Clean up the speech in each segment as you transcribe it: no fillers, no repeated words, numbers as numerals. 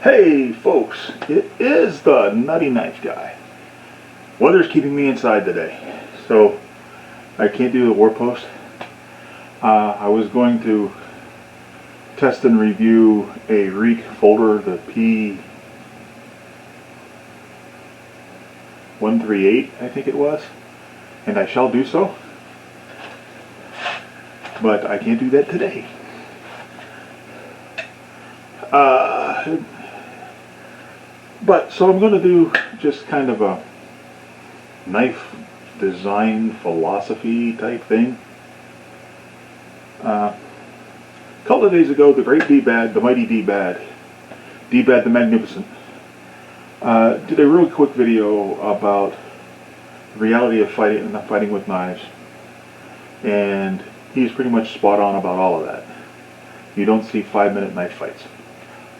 Hey folks, it is the Nutty Knife Guy. Weather's keeping me inside today, so I can't do the war post. I was going to test and review a Reek folder, the P138 I think it was, and I shall do so, but I can't do that today. So I'm going to do just kind of a knife design philosophy type thing. A couple of days ago, the great D-Bad, the mighty D-Bad the Magnificent, did a real quick video about the reality of fighting with knives, and he's pretty much spot on about all of that. You don't see 5-minute knife fights.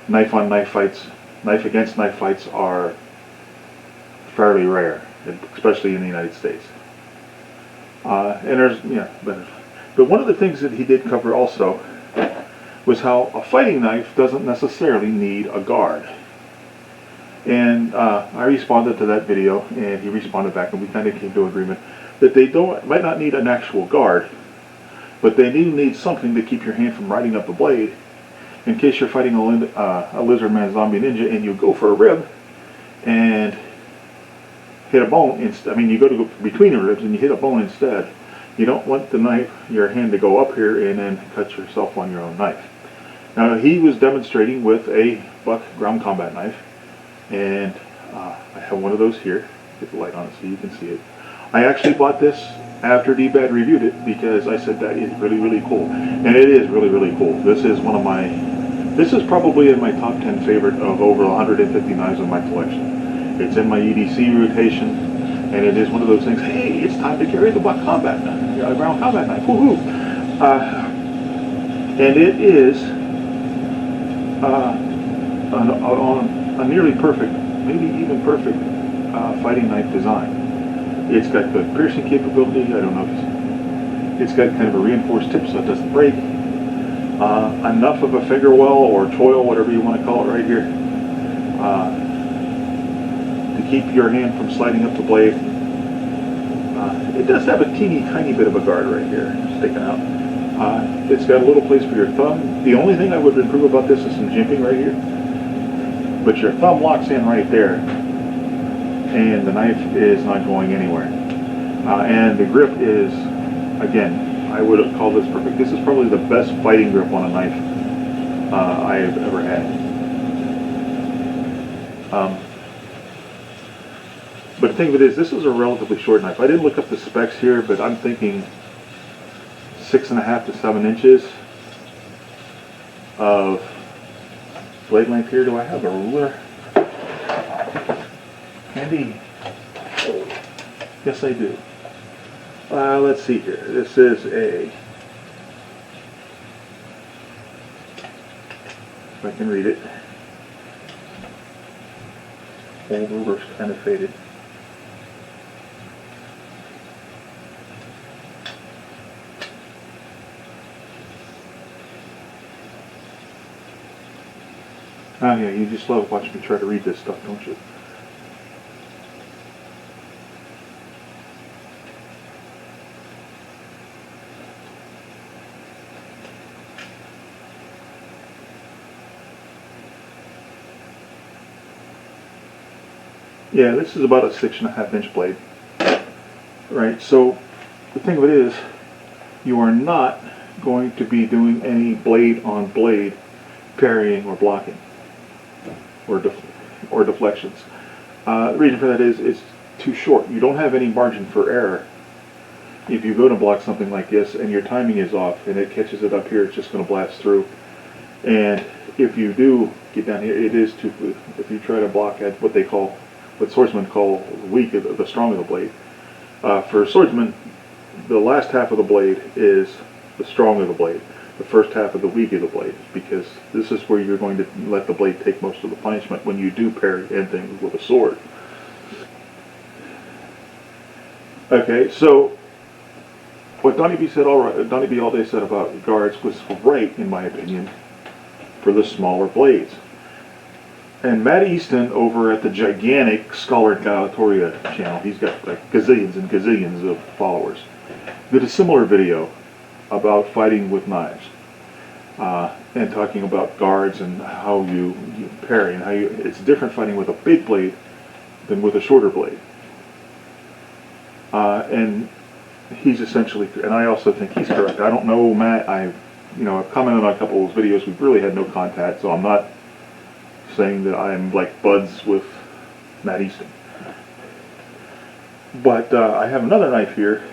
Knife on knife fights, knife against knife fights are fairly rare, especially in the United States. But one of the things that he did cover also was how a fighting knife doesn't necessarily need a guard. And I responded to that video, and he responded back, and we kind of came to agreement that they might not need an actual guard, but they do need something to keep your hand from riding up the blade in case you're fighting a lizard man zombie ninja and you go for a rib and hit a bone instead. I mean, you go between the ribs and you hit a bone instead. You don't want your hand to go up here and then cut yourself on your own knife. Now, he was demonstrating with a buck ground combat knife, and I have one of those here. Get the light on it so you can see it. I actually bought this after D-Bad reviewed it because I said that is really, really cool. And it is really, really cool. This is probably in my top 10 favorite of over 150 knives in my collection. It's in my EDC rotation, and it is one of those things, hey, it's time to carry the buck combat knife, ground combat knife, woohoo! And it is a nearly perfect, maybe even perfect fighting knife design. It's got good piercing capability. I don't know if it's got kind of a reinforced tip so it doesn't break. Enough of a finger well or choil, whatever you want to call it right here, to keep your hand from sliding up the blade. It does have a teeny tiny bit of a guard right here sticking out. It's got a little place for your thumb. The only thing I would improve about this is some jimping right here. But your thumb locks in right there, and the knife is not going anywhere. And the grip is, again, I would call this perfect. This is probably the best fighting grip on a knife I have ever had. But the thing of it is, this is a relatively short knife. I didn't look up the specs here, but I'm thinking 6.5 to 7 inches of blade length here. Do I have a ruler handy? Yes, I do. Let's see here. This is if I can read it. Old ruler's kind of faded. Oh yeah, you just love watching me try to read this stuff, don't you? Yeah, this is about a 6.5 inch blade. Right, so the thing of it is, you are not going to be doing any blade on blade parrying or blocking or deflections. The reason for that is it's too short. You don't have any margin for error. If you go to block something like this and your timing is off and it catches it up here, it's just going to blast through. And if you do get down here, it is too. If you try to block at what swordsmen call the strong of the blade. For swordsmen, the last half of the blade is the strong of the blade. The first half of the weak of the blade, because this is where you're going to let the blade take most of the punishment when you do parry anything with a sword. Okay, so what Donnie B all day said about guards was right, in my opinion, for the smaller blades. And Matt Easton over at the gigantic Scholar Galatoria channel, he's got like gazillions and gazillions of followers, did a similar video about fighting with knives, and talking about guards and how you parry and how it's different fighting with a big blade than with a shorter blade. And he's essentially, and I also think he's correct. I don't know Matt. I've commented on a couple of those videos. We've really had no contact, so I'm not saying that I'm like buds with Matt Easton. But I have another knife here,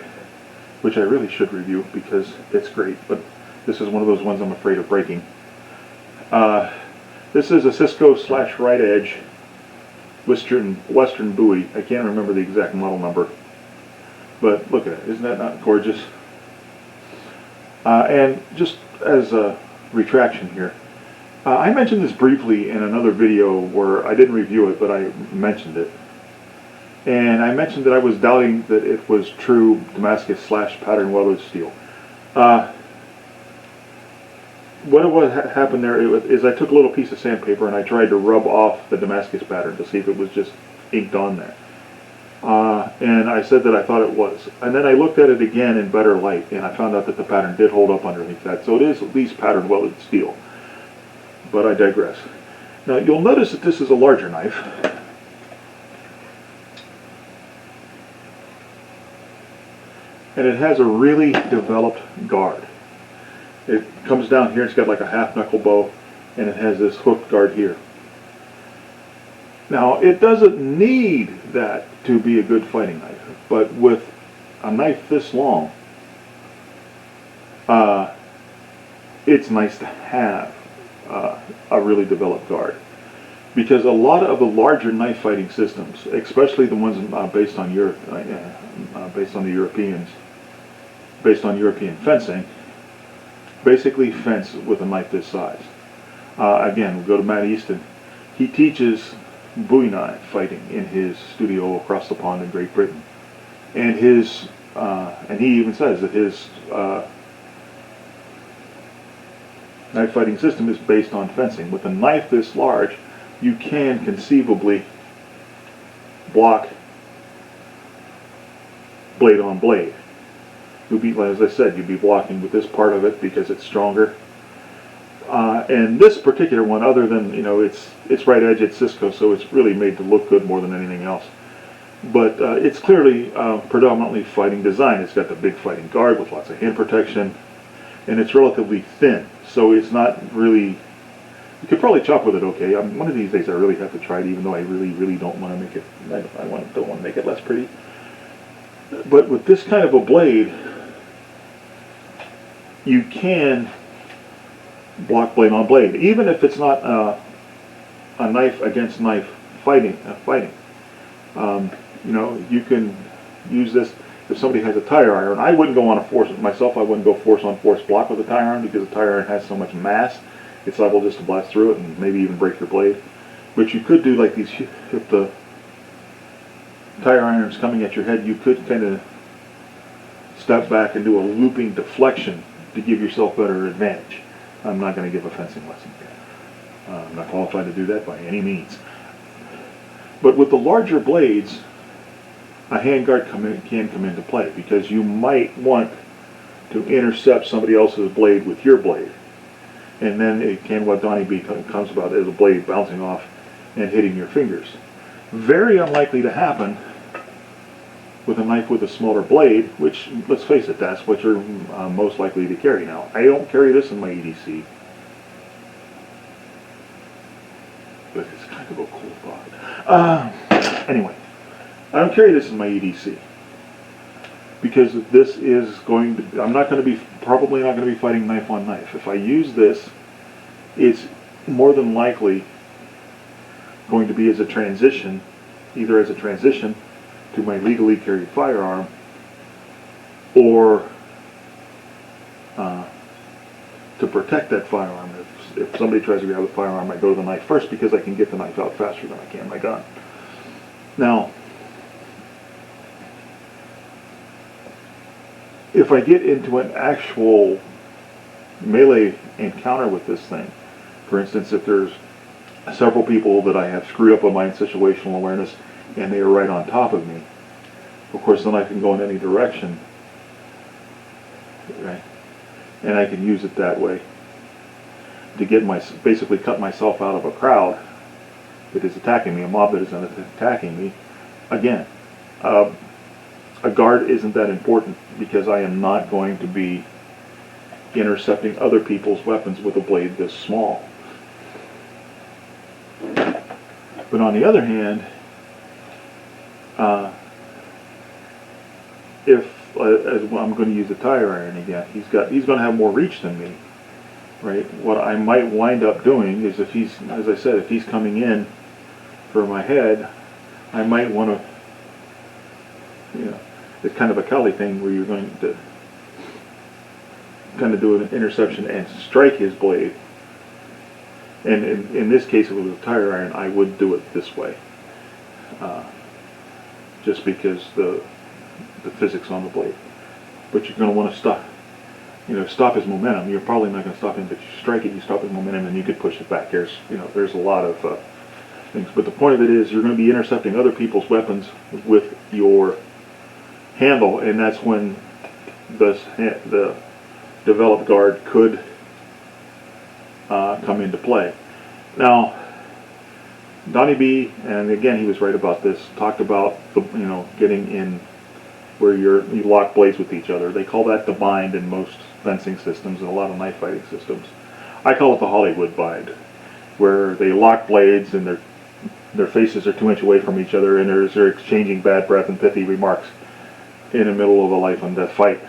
which I really should review because it's great. But this is one of those ones I'm afraid of breaking. This is a Cisco / Right Edge Western buoy. I can't remember the exact model number, but look at it. Isn't that not gorgeous? And just as a retraction here, I mentioned this briefly in another video where I didn't review it, but I mentioned it. And I mentioned that I was doubting that it was true Damascus / pattern welded steel. What happened there is I took a little piece of sandpaper and I tried to rub off the Damascus pattern to see if it was just inked on there. And I said that I thought it was. And then I looked at it again in better light and I found out that the pattern did hold up underneath that. So it is at least pattern welded steel. But I digress. Now you'll notice that this is a larger knife. And it has a really developed guard. It comes down here, it's got like a half knuckle bow, and it has this hooked guard here. Now, it doesn't need that to be a good fighting knife, but with a knife this long, it's nice to have a really developed guard. Because a lot of the larger knife fighting systems, especially the ones based on European fencing, basically fence with a knife this size. Again, we go to Matt Easton. He teaches buoy knife fighting in his studio across the pond in Great Britain, and and he even says that his knife fighting system is based on fencing. With a knife this large, you can conceivably block blade on blade. You'll be, as I said, you'll be blocking with this part of it because it's stronger. And this particular one, other than, it's right edge, it's Cisco, so it's really made to look good more than anything else. But it's clearly predominantly fighting design. It's got the big fighting guard with lots of hand protection, and it's relatively thin, so it's not really. You could probably chop with it okay. One of these days I really have to try it, even though I really don't want to make it. Don't want to make it less pretty. But with this kind of a blade, you can block blade on blade, even if it's not a knife against knife fighting. You can use this if somebody has a tire iron. I wouldn't go on a force myself. I wouldn't go force on force block with a tire iron because the tire iron has so much mass. It's liable just to blast through it and maybe even break your blade. But you could do like these if the tire iron's coming at your head. You could kind of step back and do a looping deflection to give yourself better advantage. I'm not going to give a fencing lesson. I'm not qualified to do that by any means. But with the larger blades, a handguard can come into play because you might want to intercept somebody else's blade with your blade. And then it can, what Donnie B comes about, is a blade bouncing off and hitting your fingers. Very unlikely to happen with a knife with a smaller blade, which, let's face it, that's what you're most likely to carry now. I don't carry this in my EDC, but it's kind of a cool thought. Anyway, I don't carry this in my EDC because this is going to, I'm not going to be, probably not going to be fighting knife on knife. If I use this, it's more than likely going to be as a transition, either as a transition to my legally carried firearm, or to protect that firearm. If somebody tries to grab the firearm, I go to the knife first because I can get the knife out faster than I can my gun. Now, if I get into an actual melee encounter with this thing, for instance, if there's several people that I have screwed up on my situational awareness, and they are right on top of me. Of course, then I can go in any direction, right? And I can use it that way to get basically cut myself out of a crowd that is attacking me, a mob that is attacking me. Again, a guard isn't that important because I am not going to be intercepting other people's weapons with a blade this small. But on the other hand, if I'm going to use a tire iron again, he's going to have more reach than me, right? What I might wind up doing is, if he's, as I said, if he's coming in for my head, I might want to, you know, it's kind of a Kali thing where you're going to kind of do an interception and strike his blade. And in this case, if it was a tire iron, I would do it this way, just because the physics on the blade. But you're going to want to stop his momentum. You're probably not going to stop him, but you strike it, you stop his momentum, and you could push it back. There's a lot of things. But the point of it is, you're going to be intercepting other people's weapons with your handle, and that's when the developed guard could come into play. Now, Donnie B, and again he was right about this, talked about getting in where you lock blades with each other. They call that the bind in most fencing systems and a lot of knife fighting systems. I call it the Hollywood bind, where they lock blades and their faces are 2 inches away from each other, and they're exchanging bad breath and pithy remarks in the middle of a life and death fight.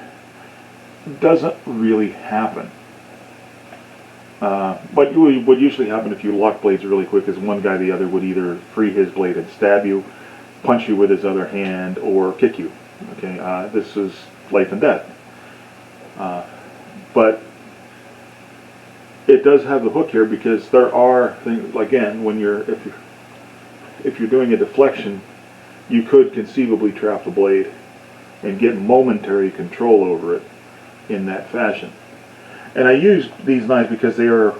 It doesn't really happen. But what would usually happen if you lock blades really quick is one guy or the other would either free his blade and stab you, punch you with his other hand, or kick you. Okay, this is life and death. But it does have the hook here, because there are things, again, if you're doing a deflection, you could conceivably trap the blade and get momentary control over it in that fashion. And I use these knives because they are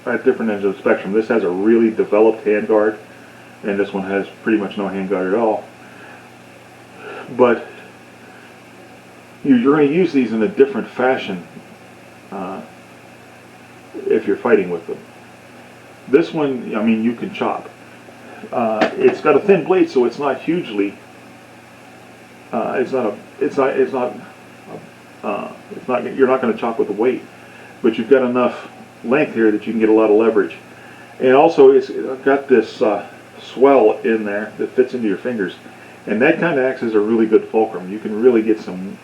at different ends of the spectrum. This has a really developed handguard, and this one has pretty much no handguard at all. But you're going to use these in a different fashion if you're fighting with them. This one, I mean, you can chop. It's got a thin blade, so it's not hugely. You're not going to chop with the weight, but you've got enough length here that you can get a lot of leverage. And also, it's got this swell in there that fits into your fingers, and that kind of acts as a really good fulcrum. You can really get some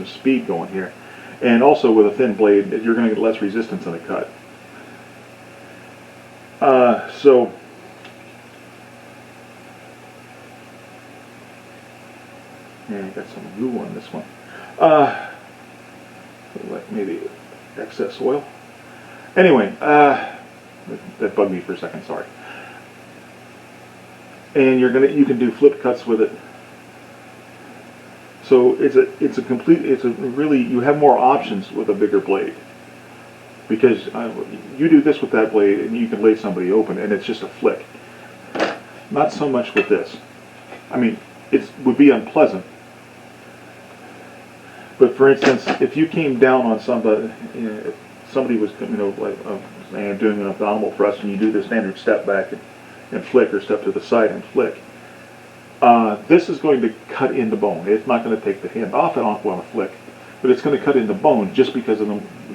speed going here. And also, with a thin blade, you're going to get less resistance in the cut. Yeah, I got some glue on this one. Maybe excess oil. Anyway, that bugged me for a second. Sorry. And you can do flip cuts with it. So you have more options with a bigger blade, because you do this with that blade and you can lay somebody open and it's just a flick. Not so much with this. I mean, it would be unpleasant. But for instance, if you came down on somebody, if somebody was, doing an abdominal thrust, and you do the standard step back and flick, or step to the side and flick, this is going to cut into bone. It's not going to take the hand off and off on a flick, but it's going to cut into bone just because of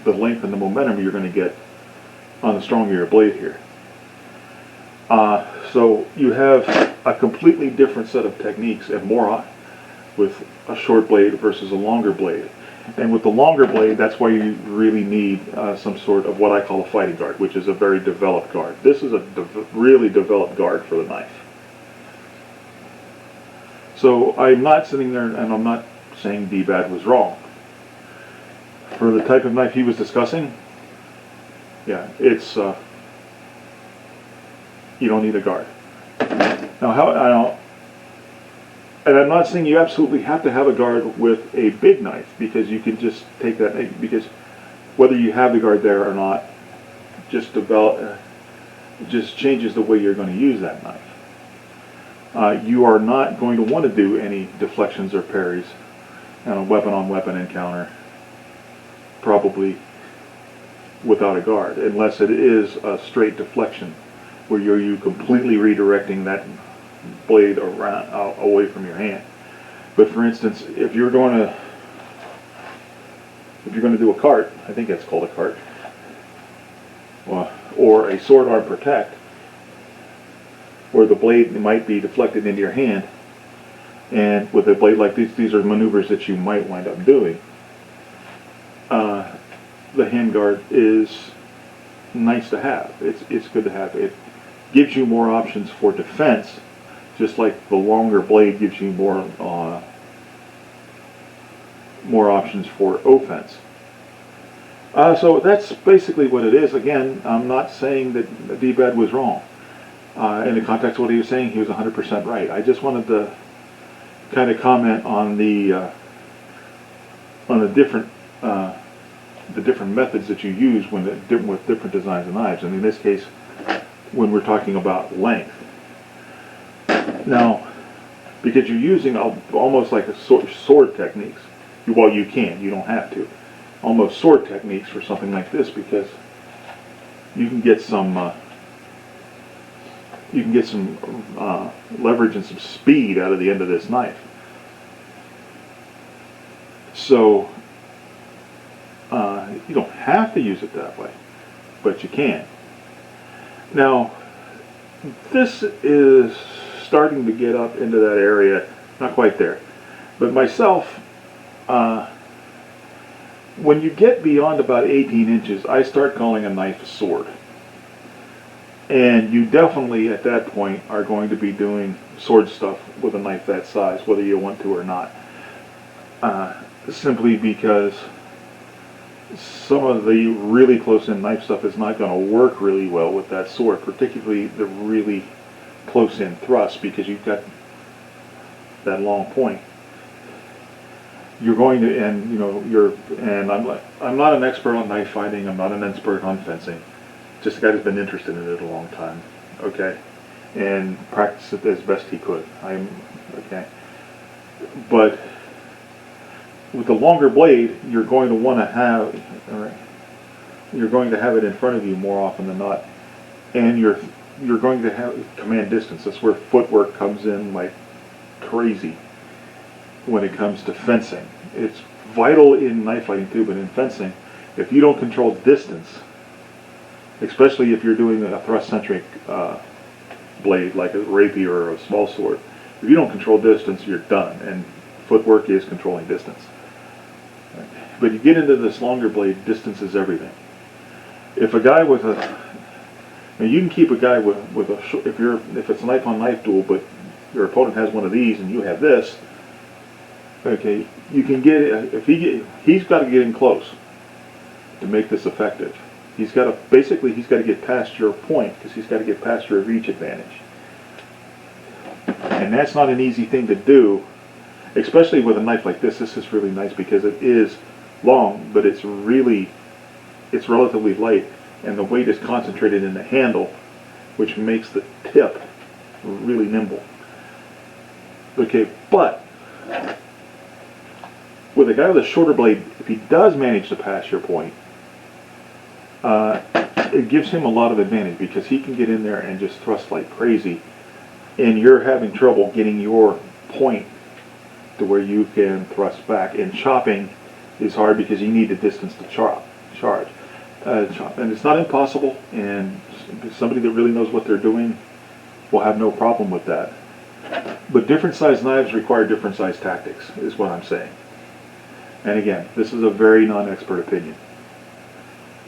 the length and the momentum you're going to get on the strong of your blade here. So you have a completely different set of techniques and more with a short blade versus a longer blade. And with the longer blade, that's why you really need some sort of what I call a fighting guard, which is a very developed guard. This is a really developed guard for the knife. So I'm not sitting there and I'm not saying D-Bad was wrong. For the type of knife he was discussing, yeah, it's you don't need a guard. Now, and I'm not saying you absolutely have to have a guard with a big knife, because you can just take that, because whether you have the guard there or not, just develop, It just changes the way you're going to use that knife. You are not going to want to do any deflections or parries in a weapon-on-weapon encounter, probably without a guard, unless it is a straight deflection where you completely redirecting that blade around away from your hand. But for instance, if you're going to do a cart, I think that's called a cart, or a sword arm protect, where the blade might be deflected into your hand, and with a blade like this, these are maneuvers that you might wind up doing. The handguard is nice to have. It's good to have. It gives you more options for defense, just like the longer blade gives you more options for offense. So that's basically what it is. Again, I'm not saying that D-Bad was wrong. In the context of what he was saying, he was 100% right. I just wanted to kind of comment on the different methods that you use with different designs of knives, and in this case, when we're talking about length. Now, because you're using almost like a sword techniques. Well, you don't have to. Almost sword techniques for something like this, because you can get some leverage and some speed out of the end of this knife. So you don't have to use it that way, but you can. Now, this is starting to get up into that area, not quite there, but myself, when you get beyond about 18 inches, I start calling a knife a sword. And you definitely, at that point, are going to be doing sword stuff with a knife that size, whether you want to or not. Simply because some of the really close-in knife stuff is not going to work really well with that sword, particularly the really close-in thrust, because you've got that long point. You're going to, and you know, I'm not an expert on knife fighting. I'm not an expert on fencing. Just a guy who's been interested in it a long time, okay, and practiced it as best he could. But with the longer blade, you're going to want to have, you're going to have it in front of you more often than not, and you're going to have command distance. That's where footwork comes in like crazy when it comes to fencing. It's vital in knife fighting too, but in fencing, if you don't control distance, especially if you're doing a thrust-centric blade like a rapier or a small sword, if you don't control distance, you're done, and footwork is controlling distance. But you get into this longer blade, distance is everything. If a guy with a, now you can keep a guy with a, if it's a knife-on-knife duel, but your opponent has one of these and you have this, okay, you can get, he's got to get in close to make this effective. He's got to get past your point, because he's got to get past your reach advantage. And that's not an easy thing to do, especially with a knife like this. This is really nice because it is long, but it's relatively light, and the weight is concentrated in the handle, which makes the tip really nimble. Okay, but with a guy with a shorter blade, if he does manage to pass your point, it gives him a lot of advantage, because he can get in there and just thrust like crazy, and you're having trouble getting your point to where you can thrust back. And chopping is hard because you need the distance to charge. And it's not impossible, and somebody that really knows what they're doing will have no problem with that. But different size knives require different size tactics, is what I'm saying. And again, this is a very non-expert opinion.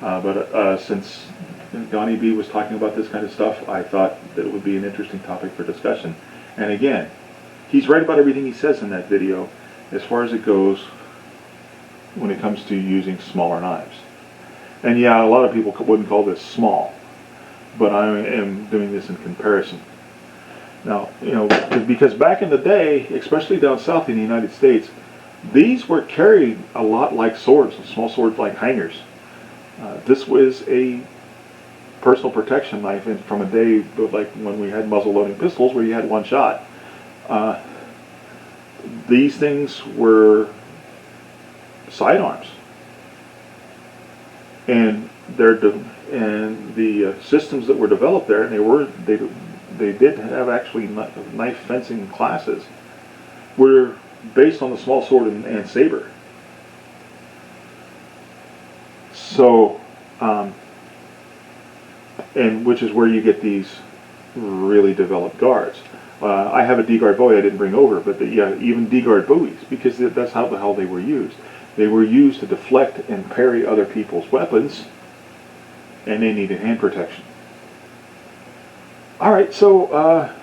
But since Donnie B was talking about this kind of stuff, I thought that it would be an interesting topic for discussion. And again, he's right about everything he says in that video as far as it goes when it comes to using smaller knives. And yeah, a lot of people wouldn't call this small, but I am doing this in comparison. Now, you know, because back in the day, especially down south in the United States, these were carried a lot like swords, small swords like hangers. This was a personal protection knife from a day like when we had muzzle loading pistols where you had one shot. These things were sidearms, and the systems that were developed there, and they did have actually knife fencing classes, were based on the small sword and saber. So, and which is where you get these really developed guards. I have a D-guard bowie I didn't bring over, but yeah, even D-guard bowies, because that's how the hell they were used. They were used to deflect and parry other people's weapons, and they needed hand protection. All right, so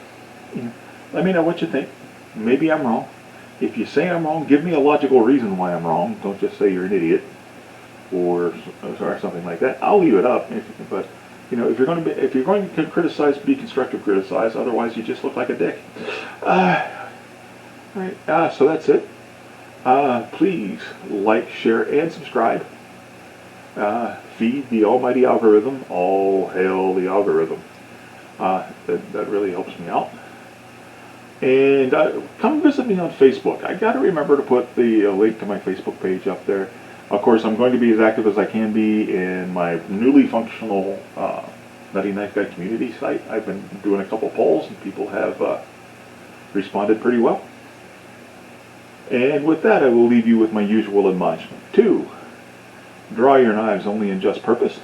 let me know what you think. Maybe I'm wrong. If you say I'm wrong, give me a logical reason why I'm wrong. Don't just say you're an idiot or something like that. I'll leave it up, but you know, if you're going to criticize, be constructive criticize. Otherwise, you just look like a dick. All right. So that's it. Please like, share, and subscribe. Feed the almighty algorithm. All hail the algorithm. That really helps me out. And come visit me on Facebook. I got to remember to put the link to my Facebook page up there. Of course, I'm going to be as active as I can be in my newly functional Nutty Knife Guy community site. I've been doing a couple polls, and people have responded pretty well. And with that, I will leave you with my usual admonishment. 2. Draw your knives only in just purpose.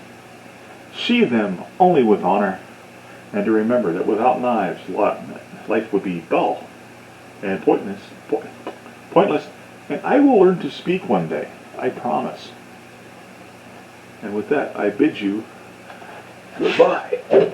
Sheathe them only with honor. And to remember that without knives, life would be dull and pointless. And I will learn to speak one day. I promise. And with that, I bid you goodbye.